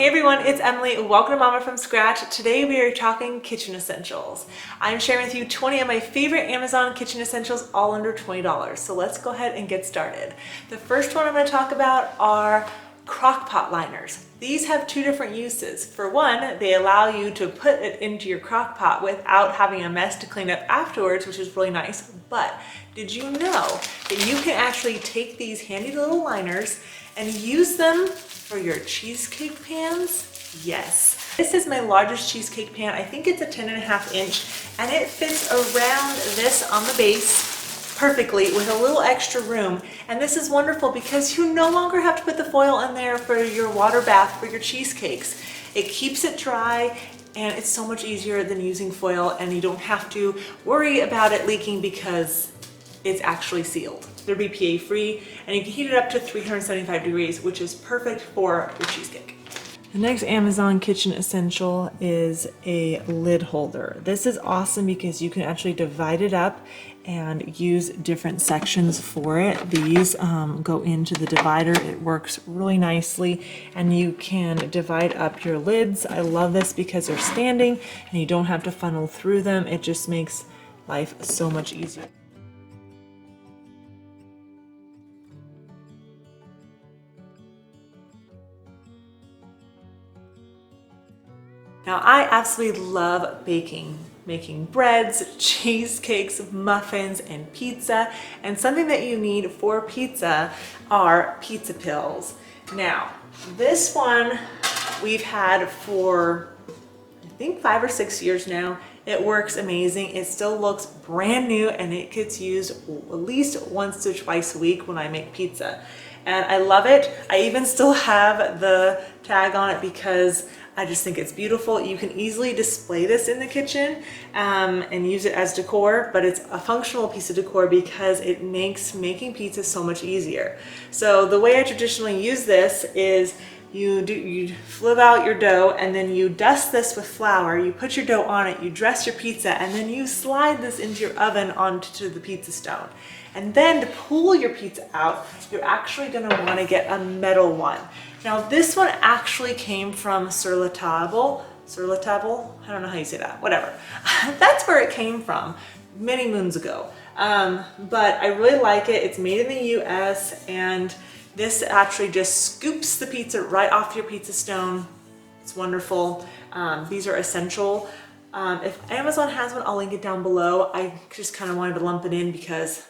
Hey everyone, it's Emily. Welcome to Mama from Scratch. Today we are talking kitchen essentials. I'm sharing with you 20 of my favorite Amazon kitchen essentials, all under $20. So let's go ahead and get started. The first one I'm going to talk about are crock pot liners. These have two different uses. For one, they allow you to put it into your crock pot without having a mess to clean up afterwards, which is really nice. But did you know that you can actually take these handy little liners and use them for your cheesecake pans? Yes. This is my largest cheesecake pan. I think it's a 10.5 inch, and it fits around this on the base perfectly with a little extra room. And this is wonderful because you no longer have to put the foil in there for your water bath for your cheesecakes. It keeps it dry, and it's so much easier than using foil, and you don't have to worry about it leaking because it's actually sealed. They're BPA free, and you can heat it up to 375 degrees, which is perfect for your cheesecake. The next Amazon kitchen essential is a lid holder. This is awesome because you can actually divide it up and use different sections for it. These go into the divider. It works really nicely, and you can divide up your lids. I love this because they're standing and you don't have to funnel through them. It just makes life so much easier. Now, I absolutely love baking, making breads, cheesecakes, muffins, and pizza. And something that you need for pizza are pizza pills. Now, this one we've had for, I think, 5 or 6 years now. It works amazing. It still looks brand new, and it gets used at least once to twice a week when I make pizza. And I love it. I even still have the tag on it because I just think it's beautiful. You can easily display this in the kitchen and use it as decor, but it's a functional piece of decor because it makes making pizza so much easier. So the way I traditionally use this is you flip out your dough, and then you dust this with flour, you put your dough on it, you dress your pizza, and then you slide this into your oven onto the pizza stone. And then to pull your pizza out, you're actually gonna wanna get a metal one. Now this one actually came from Sur La Table, I don't know how you say that, whatever. That's where it came from many moons ago. But I really like it. It's made in the US, and this actually just scoops the pizza right off your pizza stone. It's wonderful. These are essential. If Amazon has one, I'll link it down below. I just kind of wanted to lump it in because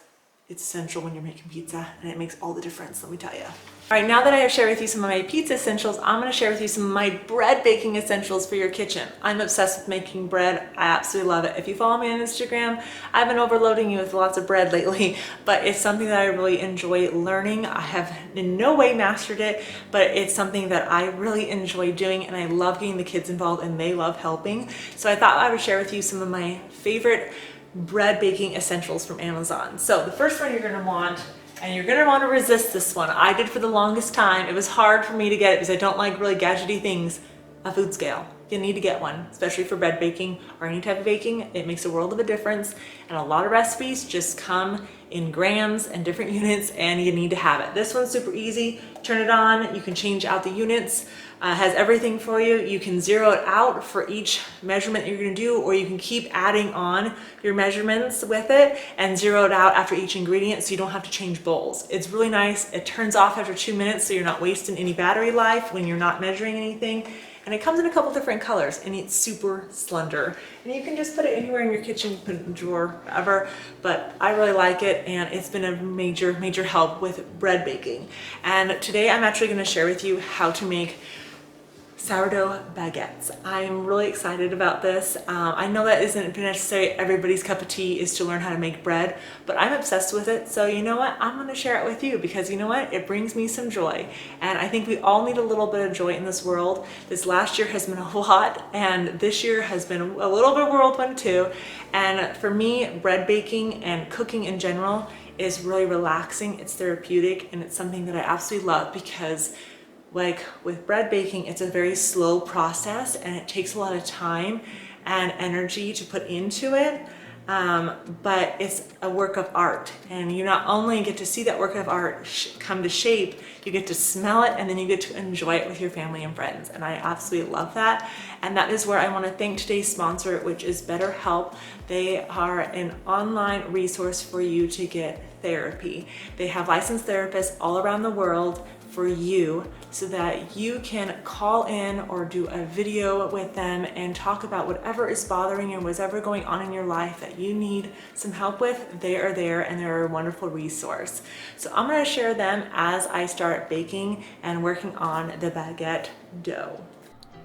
it's essential when you're making pizza, and it makes all the difference, let me tell you. All right, now that I have shared with you some of my pizza essentials, I'm gonna share with you some of my bread baking essentials for your kitchen. I'm obsessed with making bread. I absolutely love it. If you follow me on Instagram, I've been overloading you with lots of bread lately, but it's something that I really enjoy learning. I have in no way mastered it, but it's something that I really enjoy doing, and I love getting the kids involved, and they love helping. So I thought I would share with you some of my favorite bread baking essentials from Amazon. So the first one you're gonna want, and you're gonna wanna resist this one. I did for the longest time. It was hard for me to get it because I don't like really gadgety things. A food scale. You need to get one, especially for bread baking or any type of baking. It makes a world of a difference. And a lot of recipes just come in grams and different units, and you need to have it. This one's super easy. Turn it on. You can change out the units. Has everything for you. You can zero it out for each measurement you're gonna do, or you can keep adding on your measurements with it and zero it out after each ingredient so you don't have to change bowls. It's really nice. It turns off after 2 minutes so you're not wasting any battery life when you're not measuring anything. And it comes in a couple different colors, and it's super slender. And you can just put it anywhere in your kitchen, put it in a drawer, whatever. But I really like it, and it's been a major, major help with bread baking. And today I'm actually gonna share with you how to make sourdough baguettes. I'm really excited about this. I know that isn't necessarily everybody's cup of tea is to learn how to make bread, but I'm obsessed with it. So you know what? I'm gonna share it with you because you know what? It brings me some joy. And I think we all need a little bit of joy in this world. This last year has been a lot, and this year has been a little bit whirlwind too. And for me, bread baking and cooking in general is really relaxing. It's therapeutic, and it's something that I absolutely love because like with bread baking, it's a very slow process, and it takes a lot of time and energy to put into it. but it's a work of art. And you not only get to see that work of art come to shape, you get to smell it, and then you get to enjoy it with your family and friends. And I absolutely love that. And that is where I want to thank today's sponsor, which is Betterhelp. They are an online resource for you to get therapy. They have licensed therapists all around the world for you so that you can call in or do a video with them and talk about whatever is bothering you, whatever going on in your life that you need some help with. They are there and they're a wonderful resource. So I'm going to share them as I start baking and working on the baguette dough.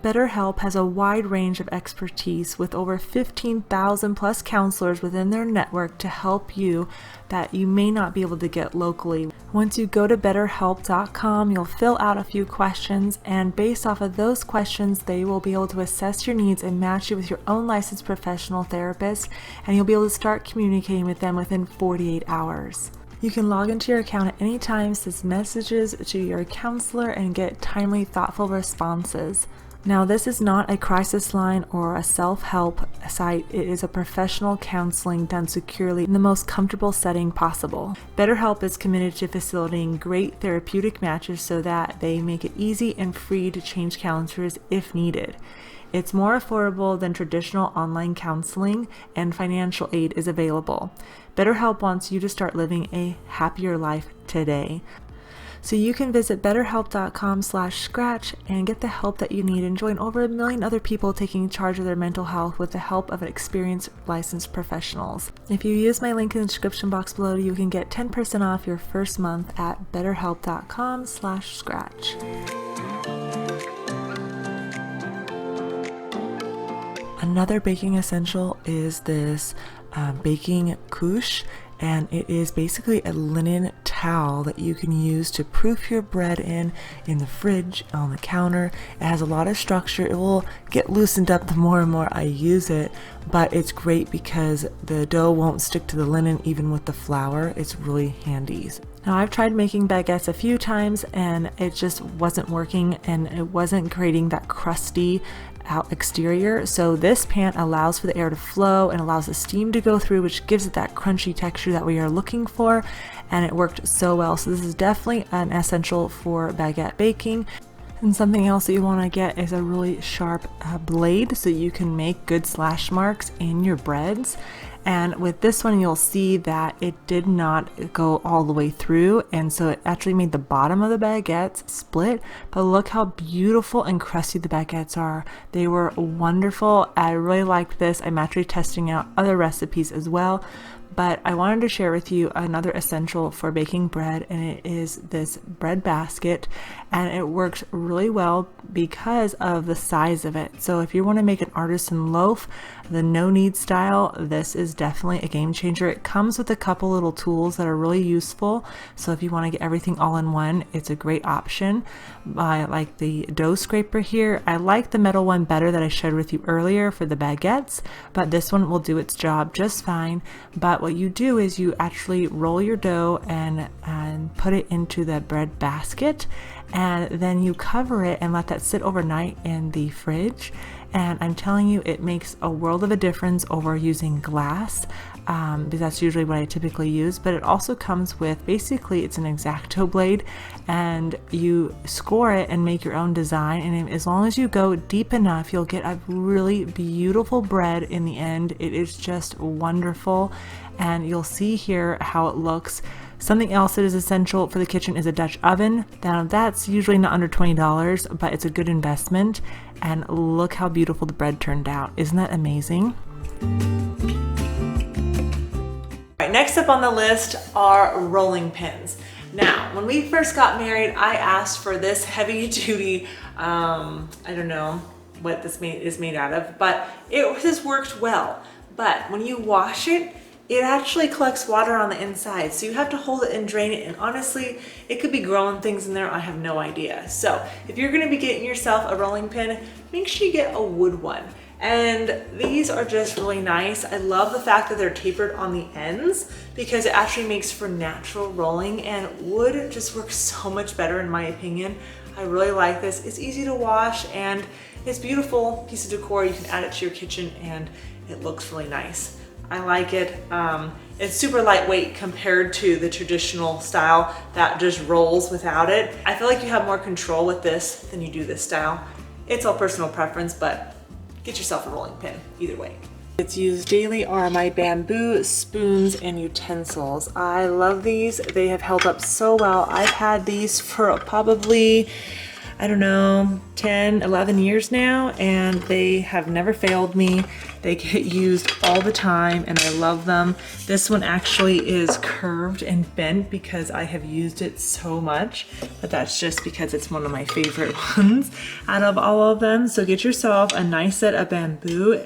Betterhelp has a wide range of expertise with over 15,000 plus counselors within their network to help you that you may not be able to get locally. Once you go to betterhelp.com, you'll fill out a few questions, and based off of those questions, they will be able to assess your needs and match you with your own licensed professional therapist, and you'll be able to start communicating with them within 48 hours. You can log into your account at any time, send messages to your counselor, and get timely, thoughtful responses. Now, this is not a crisis line or a self-help site. It is a professional counseling done securely in the most comfortable setting possible. BetterHelp is committed to facilitating great therapeutic matches so that they make it easy and free to change counselors if needed. It's more affordable than traditional online counseling, and financial aid is available. BetterHelp wants you to start living a happier life today. So you can visit betterhelp.com/scratch and get the help that you need and join over 1 million other people taking charge of their mental health with the help of experienced licensed professionals. If you use my link in the description box below, you can get 10% off your first month at betterhelp.com/scratch. Another baking essential is this baking couche, and it is basically a linen towel that you can use to proof your bread in the fridge, on the counter. It has a lot of structure. It will get loosened up the more and more I use it, but it's great because the dough won't stick to the linen even with the flour. It's really handy. Now, I've tried making baguettes a few times and it just wasn't working, and it wasn't creating that crusty out exterior. So this pan allows for the air to flow and allows the steam to go through, which gives it that crunchy texture that we are looking for, and it worked so well. So this is definitely an essential for baguette baking. And something else that you want to get is a really sharp blade so you can make good slash marks in your breads. And with this one, you'll see that it did not go all the way through, and so it actually made the bottom of the baguettes split. But look how beautiful and crusty the baguettes are. They were wonderful. I really liked this. I'm actually testing out other recipes as well. But I wanted to share with you another essential for baking bread, and it is this bread basket, and it works really well because of the size of it. So if you want to make an artisan loaf, the no-knead style, this is definitely a game changer. It comes with a couple little tools that are really useful, so if you want to get everything all in one, it's a great option. I like the dough scraper here. I like the metal one better that I shared with you earlier for the baguettes, but this one will do its job just fine. But what you do is you actually roll your dough and put it into the bread basket, and then you cover it and let that sit overnight in the fridge. And I'm telling you, it makes a world of a difference over using glass, because that's usually what I typically use. But it also comes with, basically it's an X-Acto blade, and you score it and make your own design, and as long as you go deep enough, you'll get a really beautiful bread in the end. It is just wonderful, and you'll see here how it looks. Something else that is essential for the kitchen is a Dutch oven. Now that's usually not under $20, but it's a good investment. And look how beautiful the bread turned out. Isn't that amazing? All right, next up on the list are rolling pins. Now, when we first got married, I asked for this heavy duty, I don't know what this is made out of, but it has worked well. But when you wash it, it actually collects water on the inside, so you have to hold it and drain it, and honestly, it could be growing things in there, I have no idea. So if you're gonna be getting yourself a rolling pin, make sure you get a wood one. And these are just really nice. I love the fact that they're tapered on the ends because it actually makes for natural rolling, and wood just works so much better in my opinion. I really like this. It's easy to wash and it's a beautiful piece of decor. You can add it to your kitchen and it looks really nice. I like it. It's super lightweight compared to the traditional style that just rolls without it. I feel like you have more control with this than you do this style. It's all personal preference, but get yourself a rolling pin either way. It's used daily are my bamboo spoons and utensils. I love these. They have held up so well. I've had these for probably, I don't know, 10, 11 years now, and they have never failed me. They get used all the time and I love them. This one actually is curved and bent because I have used it so much, but that's just because it's one of my favorite ones out of all of them. So get yourself a nice set of bamboo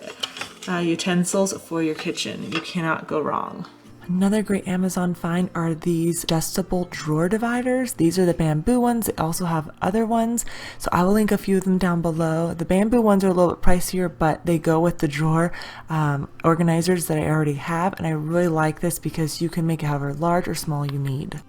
utensils for your kitchen. You cannot go wrong. Another great Amazon find are these adjustable drawer dividers. These are the bamboo ones. They also have other ones, so I will link a few of them down below. The bamboo ones are a little bit pricier, but they go with the drawer organizers that I already have, and I really like this because you can make it however large or small you need.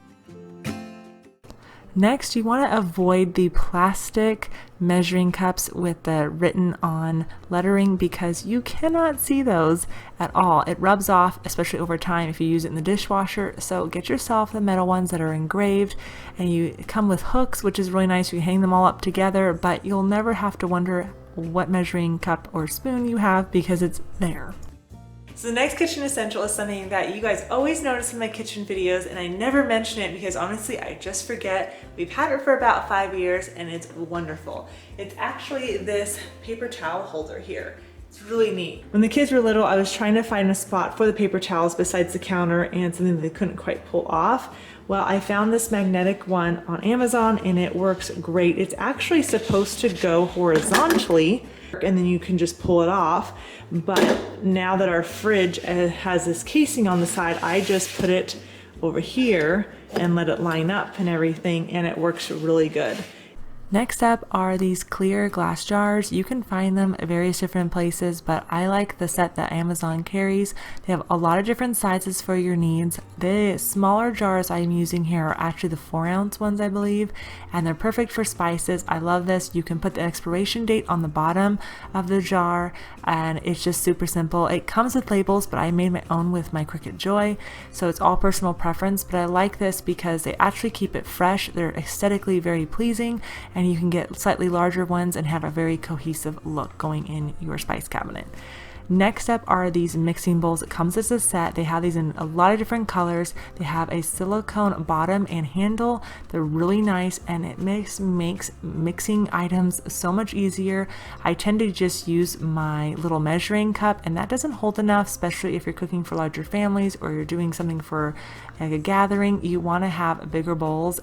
Next, you want to avoid the plastic measuring cups with the written on lettering because you cannot see those at all. It rubs off, especially over time if you use it in the dishwasher. So get yourself the metal ones that are engraved, and you come with hooks, which is really nice. You hang them all up together, but you'll never have to wonder what measuring cup or spoon you have because it's there. So the next kitchen essential is something that you guys always notice in my kitchen videos, and I never mention it because honestly I just forget. We've had it for about 5 years and it's wonderful. It's actually this paper towel holder here. It's really neat. When the kids were little, I was trying to find a spot for the paper towels besides the counter and something that they couldn't quite pull off. Well, I found this magnetic one on Amazon and it works great. It's actually supposed to go horizontally and then you can just pull it off. But now that our fridge has this casing on the side, I just put it over here and let it line up and everything, and it works really good. Next up are these clear glass jars. You can find them at various different places, but I like the set that Amazon carries. They have a lot of different sizes for your needs. The smaller jars I'm using here are actually the 4-ounce ones, I believe, and they're perfect for spices. I love this. You can put the expiration date on the bottom of the jar, and it's just super simple. It comes with labels, but I made my own with my Cricut Joy, so it's all personal preference, but I like this because they actually keep it fresh. They're aesthetically very pleasing, and you can get slightly larger ones and have a very cohesive look going in your spice cabinet. Next up are these mixing bowls. It comes as a set. They have these in a lot of different colors. They have a silicone bottom and handle. They're really nice, and it makes mixing items so much easier. I tend to just use my little measuring cup, and that doesn't hold enough, especially if you're cooking for larger families or you're doing something for like a gathering. You want to have bigger bowls.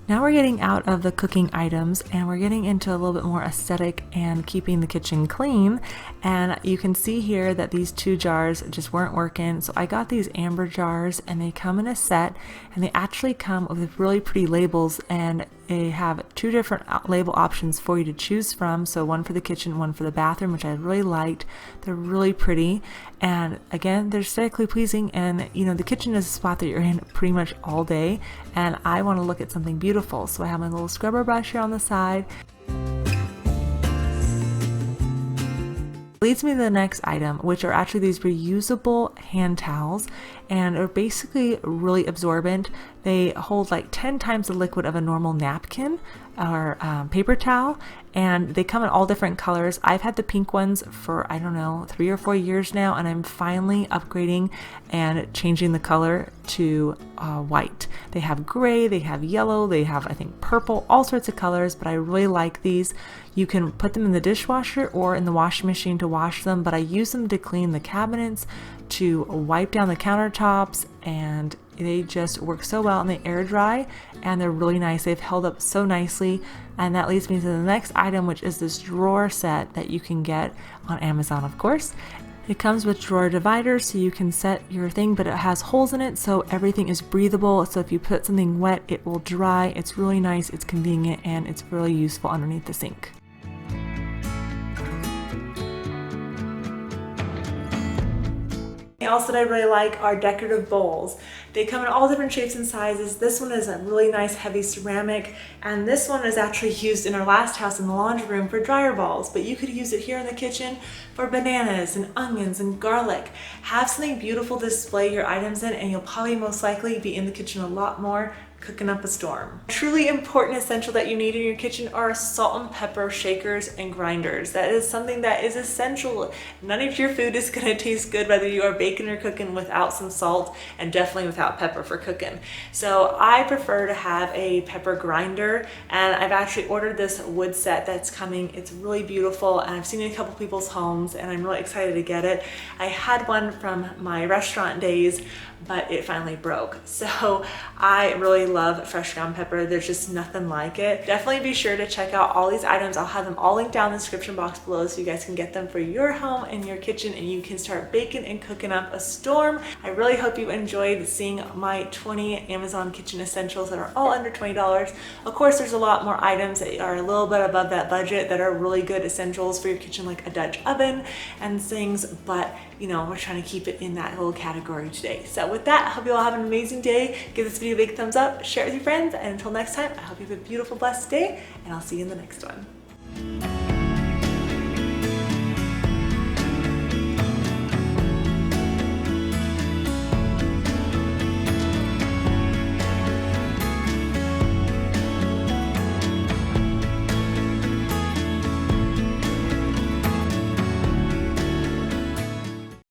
Now we're getting out of the cooking items and we're getting into a little bit more aesthetic and keeping the kitchen clean. And you can see here that these 2 jars just weren't working. So I got these amber jars, and they come in a set, and they actually come with really pretty labels, and they have 2 different label options for you to choose from. So one for the kitchen, one for the bathroom, which I really liked. They're really pretty, and again, they're aesthetically pleasing. And you know, the kitchen is a spot that you're in pretty much all day, and I want to look at something beautiful. So I have my little scrubber brush here on the side. Leads me to the next item, which are actually these reusable hand towels, and are basically really absorbent. They hold like 10 times the liquid of a normal napkin or paper towel, and they come in all different colors. I've had the pink ones for, I don't know, 3 or 4 years now, and I'm finally upgrading and changing the color to white. They have gray, they have yellow, they have, I think, purple, all sorts of colors, but I really like these. You can put them in the dishwasher or in the washing machine to wash them, but I use them to clean the cabinets, to wipe down the countertops, and they just work so well, and they air dry, and they're really nice. They've held up so nicely. And that leads me to the next item, which is this drawer set that you can get on Amazon, of course. It comes with drawer dividers, so you can set your thing, but it has holes in it, so everything is breathable. So if you put something wet, it will dry. It's really nice, it's convenient, and it's really useful underneath the sink. else that I really like are decorative bowls. They come in all different shapes and sizes. This one is a really nice heavy ceramic, and this one is actually used in our last house in the laundry room for dryer balls, but you could use it here in the kitchen for bananas and onions and garlic. Have something beautiful to display your items in, and you'll probably most likely be in the kitchen a lot more cooking up a storm. Truly important essential that you need in your kitchen are salt and pepper shakers and grinders. That is something that is essential. None of your food is going to taste good whether you are baking or cooking without some salt, and definitely without pepper for cooking. So I prefer to have a pepper grinder, and I've actually ordered this wood set that's coming. It's really beautiful, and I've seen it in a couple people's homes, and I'm really excited to get it. I had one from my restaurant days, but it finally broke. So I really love fresh ground pepper. There's just nothing like it. Definitely be sure to check out all these items. I'll have them all linked down in the description box below so you guys can get them for your home and your kitchen, and you can start baking and cooking up a storm. I really hope you enjoyed seeing my 20 Amazon kitchen essentials that are all under $20. Of course, there's a lot more items that are a little bit above that budget that are really good essentials for your kitchen, like a Dutch oven and things, but you know, we're trying to keep it in that little category today. So with that, I hope you all have an amazing day. Give this video a big thumbs up, share it with your friends, and until next time, I hope you have a beautiful, blessed day, and I'll see you in the next one.